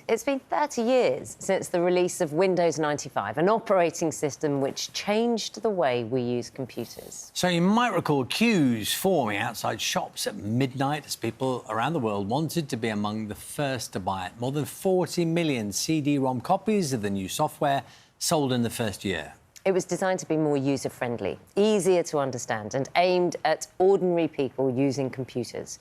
It's been 30 years since the release of Windows 95, an operating system which changed the way we use computers. So you might recall queues forming outside shops at midnight as people around the world wanted to be among the first to buy it. More than 40 million CD-ROM copies of the new software sold in the first year. It was designed to be more user-friendly, easier to understand and aimed at ordinary people using computers.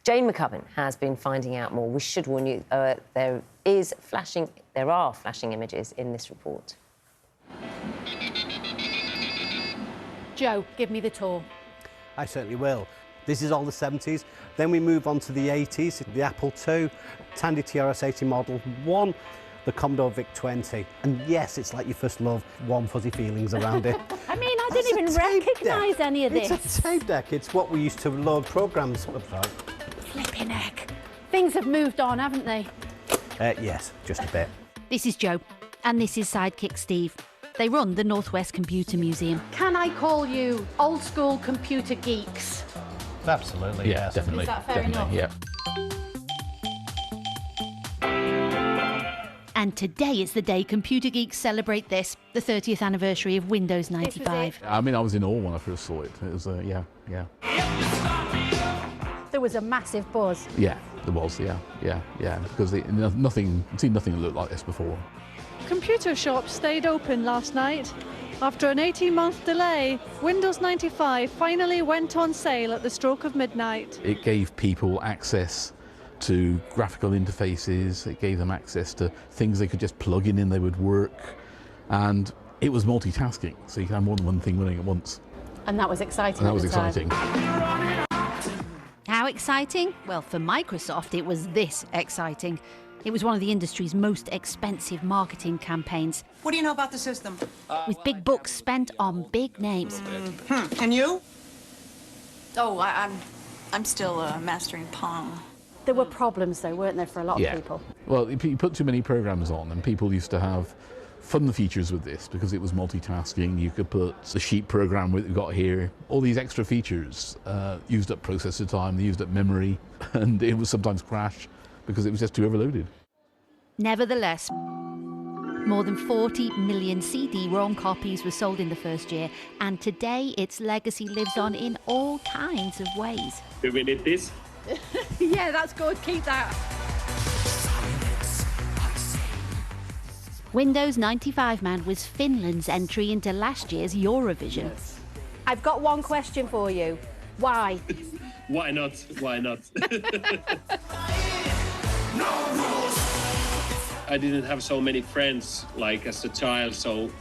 Jane McCubbin has been finding out more. We should warn you, there are flashing images in this report. Joe, give me the tour. I certainly will. This is all the 70s. Then we move on to the 80s, the Apple II, Tandy TRS-80 Model 1, the Commodore VIC-20. And yes, it's like your first love, warm fuzzy feelings around it. I mean, I didn't even recognise any of this. It's a tape deck. It's what we used to load programmes with. Flipping heck. Things have moved on, haven't they? Yes, just a bit. This is Joe, and this is Sidekick Steve. They run the Northwest Computer Museum. Can I call you old school computer geeks? Absolutely, yeah, yes. definitely. Is that fair enough? Yeah. And today is the day computer geeks celebrate this, the 30th anniversary of Windows 95. I mean, I was in awe when I first saw it. It was, yeah. There was a massive buzz. Yeah, there was, yeah. Because I've seen nothing that looked like this before. Computer shops stayed open last night. After an 18-month delay, Windows 95 finally went on sale at the stroke of midnight. It gave people access to graphical interfaces. It gave them access to things they could just plug in and they would work. And it was multitasking, so you can have more than one thing running at once. And that was exciting. And that was exciting. How exciting? Well, for Microsoft, it was this exciting. It was one of the industry's most expensive marketing campaigns. What do you know about the system? With big bucks spent on big names. And you? Oh, I'm still mastering Pong. There were problems, though, weren't there, for a lot of people? Well, you put too many programs on, and people used to have fun features with this because it was multitasking. You could put the sheet program we've got here. All these extra features used up processor time, they used up memory, and it would sometimes crash because it was just too overloaded. Nevertheless, more than 40 million CD-ROM copies were sold in the first year, and today its legacy lives on in all kinds of ways. Do we need this? Yeah, that's good. Keep that. Windows 95 Man was Finland's entry into last year's Eurovision. Yes. I've got one question for you. Why? Why not? Why not? I didn't have so many friends like as a child, so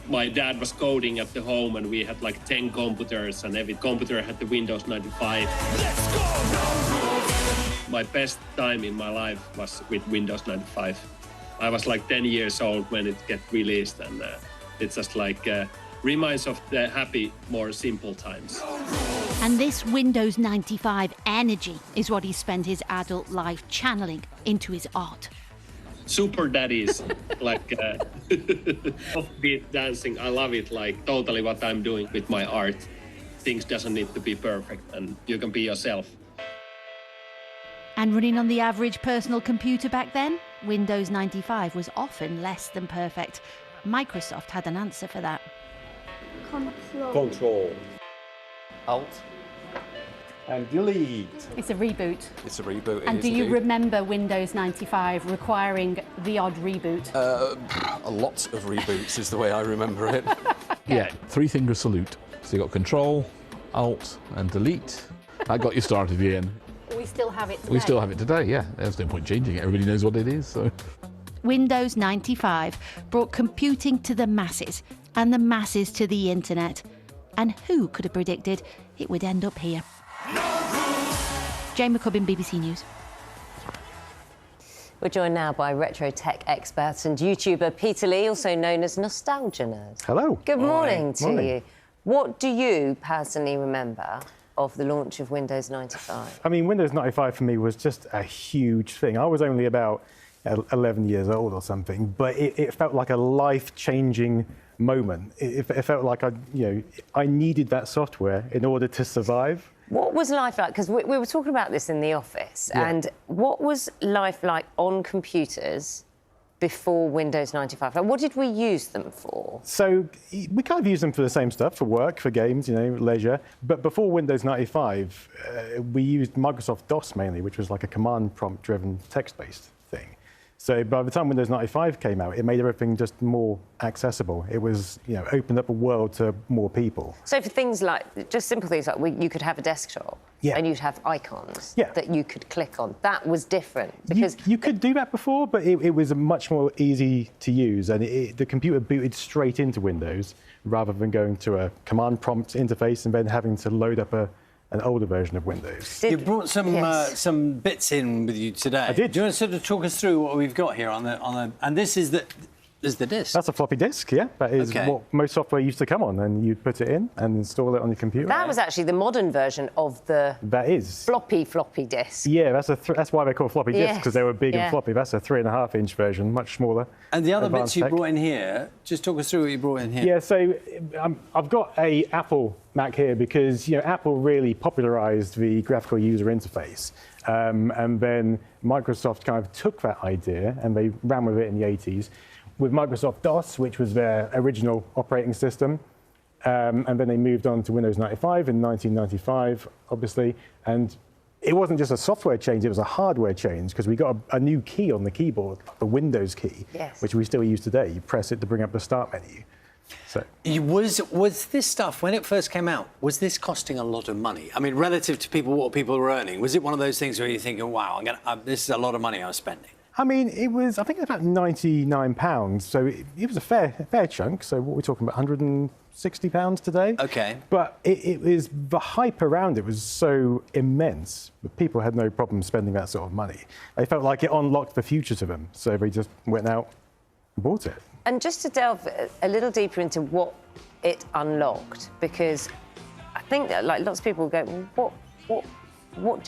my dad was coding at the home and we had like 10 computers and every computer had the Windows 95. Let's go! No rules! My best time in my life was with Windows 95. I was like 10 years old when it got released, and it's just like reminds of the happy, more simple times. And this Windows 95 energy is what he spent his adult life channeling into his art. Super daddies, like offbeat dancing. I love it, like totally what I'm doing with my art. Things doesn't need to be perfect and you can be yourself. And running on the average personal computer back then, Windows 95 was often less than perfect. Microsoft had an answer for that. Control. Alt. And delete. It's a reboot. It's a reboot. And do you remember Windows 95 requiring the odd reboot? A lot of reboots is the way I remember it. Yeah, three-finger salute. So you got Control, Alt, and Delete. That got you started again. We still have it today. We still have it today, yeah. There's no point changing it. Everybody knows what it is, so. Windows 95 brought computing to the masses and the masses to the internet. And who could have predicted it would end up here? Jane McCubbin, BBC News. We're joined now by retro tech expert and YouTuber Peter Leigh, also known as Nostalgia Nerd. Hello. Good morning to you. What do you personally remember of the launch of Windows 95? I mean, Windows 95 for me was just a huge thing. I was only about 11 years old or something, but it felt like a life-changing moment. It felt like I needed that software in order to survive. What was life like? Because we were talking about this in the office, and what was life like on computers before Windows 95? Like, what did we use them for? So we kind of use them for the same stuff, for work, for games, leisure. But before Windows 95, we used Microsoft DOS mainly, which was like a command prompt-driven text-based thing. So by the time Windows 95 came out, it made everything just more accessible. It was, opened up a world to more people. So for things like, just simple things like you could have a desktop and you'd have icons that you could click on. That was different because... You could do that before, but it was much more easy to use, and the computer booted straight into Windows rather than going to a command prompt interface and then having to load up an older version of Windows. You brought some bits in with you today. I did. Do you want to sort of talk us through what we've got here on the and this is the disk. That's a floppy disk, yeah. That is what most software used to come on, and you put it in and install it on your computer. That was actually the modern version of the floppy disk. Yeah, that's why they're called floppy disks, because they were big and floppy. That's a 3.5-inch version, much smaller. And the other bits you brought in here, just talk us through what you brought in here. Yeah, so I've got a Apple Mac here because Apple really popularized the graphical user interface. And then Microsoft kind of took that idea and they ran with it in the 80s with Microsoft DOS, which was their original operating system. And then they moved on to Windows 95 in 1995, obviously. And it wasn't just a software change, it was a hardware change, because we got a new key on the keyboard, the Windows key, which we still use today. You press it to bring up the start menu. So. Was this stuff, when it first came out, was this costing a lot of money? I mean, relative to what people were earning, was it one of those things where you're thinking, wow, this is a lot of money I was spending? I mean, I think it was about £99, so it was a fair chunk. So what we're talking about, £160 today. Okay. But the hype around it was so immense that people had no problem spending that sort of money. They felt like it unlocked the future to them, so they just went out and bought it. And just to delve a little deeper into what it unlocked, because I think that lots of people go, what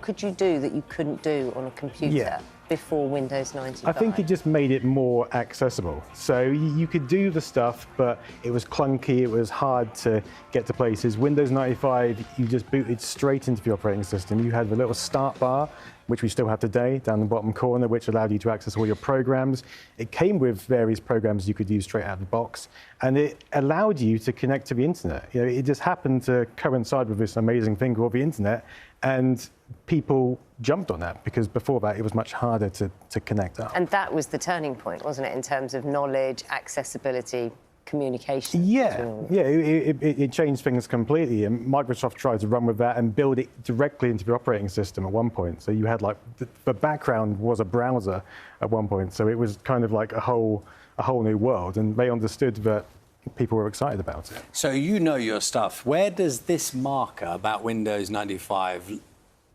could you do that you couldn't do on a computer before Windows 95? I think it just made it more accessible. So you could do the stuff, but it was clunky, it was hard to get to places. Windows 95, you just booted straight into the operating system. You had the little start bar, which we still have today, down the bottom corner, which allowed you to access all your programs. It came with various programs you could use straight out of the box, and it allowed you to connect to the internet. It just happened to coincide with this amazing thing called the internet, and people jumped on that, because before that it was much harder to connect up. And that was the turning point, wasn't it, in terms of knowledge, accessibility, communication? It changed things completely, and Microsoft tried to run with that and build it directly into the operating system at one point. So you had the background was a browser at one point, so it was kind of like a whole new world, and they understood that people were excited about it. So you know your stuff. Where does this marker about Windows 95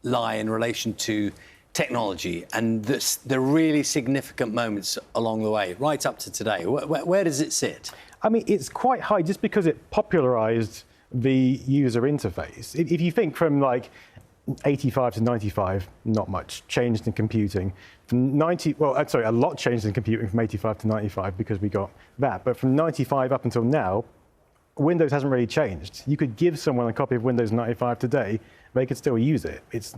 lie in relation to technology and the really significant moments along the way, right up to today? Where does it sit? I mean, it's quite high just because it popularized the user interface. If you think from 85 to 95, not much changed in computing. From a lot changed in computing from 85 to 95 because we got that. But from 95 up until now, Windows hasn't really changed. You could give someone a copy of Windows 95 today, they could still use it. It's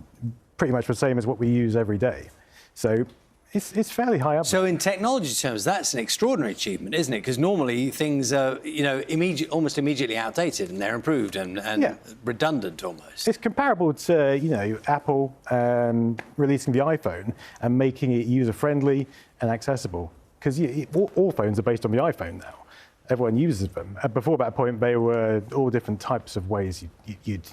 pretty much the same as what we use every day. So it's fairly high up. So in technology terms, that's an extraordinary achievement, isn't it? Because normally things are, almost immediately outdated, and they're improved and redundant almost. It's comparable to, Apple releasing the iPhone and making it user-friendly and accessible. Because all phones are based on the iPhone now. Everyone uses them. Before that point, they were all different types of ways you'd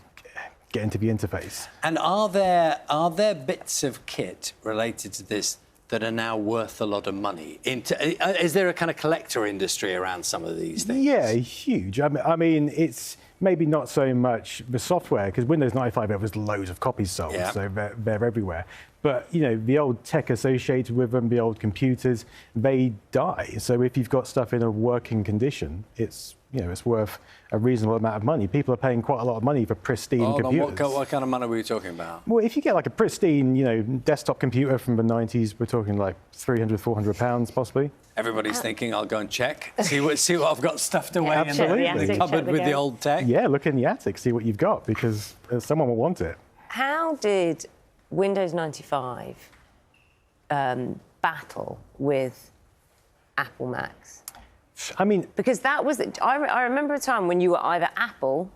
get into the interface. And are there bits of kit related to this that are now worth a lot of money? Is there a kind of collector industry around some of these things? Yeah, huge. I mean, it's maybe not so much the software, because Windows 95, there was loads of copies sold, so they're everywhere. But, the old tech associated with them, the old computers, they die. So if you've got stuff in a working condition, it's it's worth a reasonable amount of money. People are paying quite a lot of money for pristine computers. What kind of money are we talking about? Well, if you get like a pristine, desktop computer from the 90s, we're talking like £300-400 possibly. Everybody's thinking, I'll go and check, see what I've got stuffed away Absolutely. in the cupboard with the old tech. Yeah, look in the attic, see what you've got, because someone will want it. How did Windows 95 battle with Apple Macs? I mean, because that was I remember a time when you were either Apple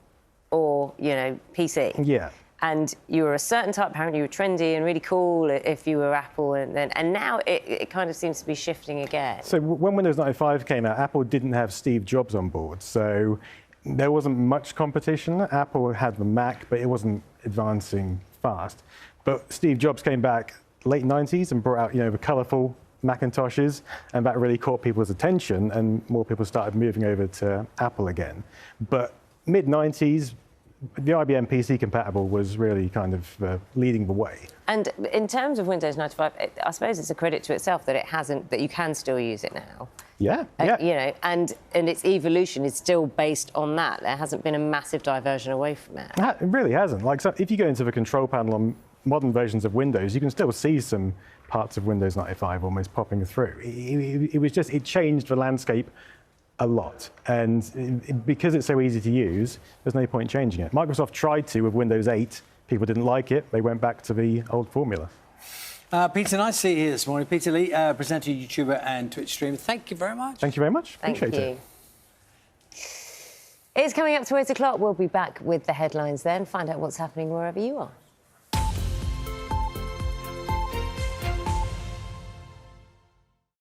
or PC. Yeah. And you were a certain type. Apparently, you were trendy and really cool if you were Apple, and now it kind of seems to be shifting again. So when Windows 95 came out, Apple didn't have Steve Jobs on board, so there wasn't much competition. Apple had the Mac, but it wasn't advancing fast. But Steve Jobs came back late 90s and brought out the colourful Macintoshes, and that really caught people's attention, and more people started moving over to Apple again. But mid-90s, the IBM PC compatible was really kind of leading the way. And in terms of Windows 95, I suppose it's a credit to itself that you can still use it now. Yeah. And its evolution is still based on that. There hasn't been a massive diversion away from it. It really hasn't. Like, so if you go into the control panel on modern versions of Windows, you can still see some parts of Windows 95 almost popping through. It changed the landscape a lot, and because it's so easy to use, there's no point changing it. Microsoft tried to with Windows 8. People didn't like it. They went back to the old formula. Peter, nice to see you here this morning. Peter Leigh, presenter, YouTuber and Twitch streamer. Thank you very much. Thank you very much. Thank Appreciate you. it. It's coming up to 8 o'clock. We'll be back with the headlines then. Find out what's happening wherever you are.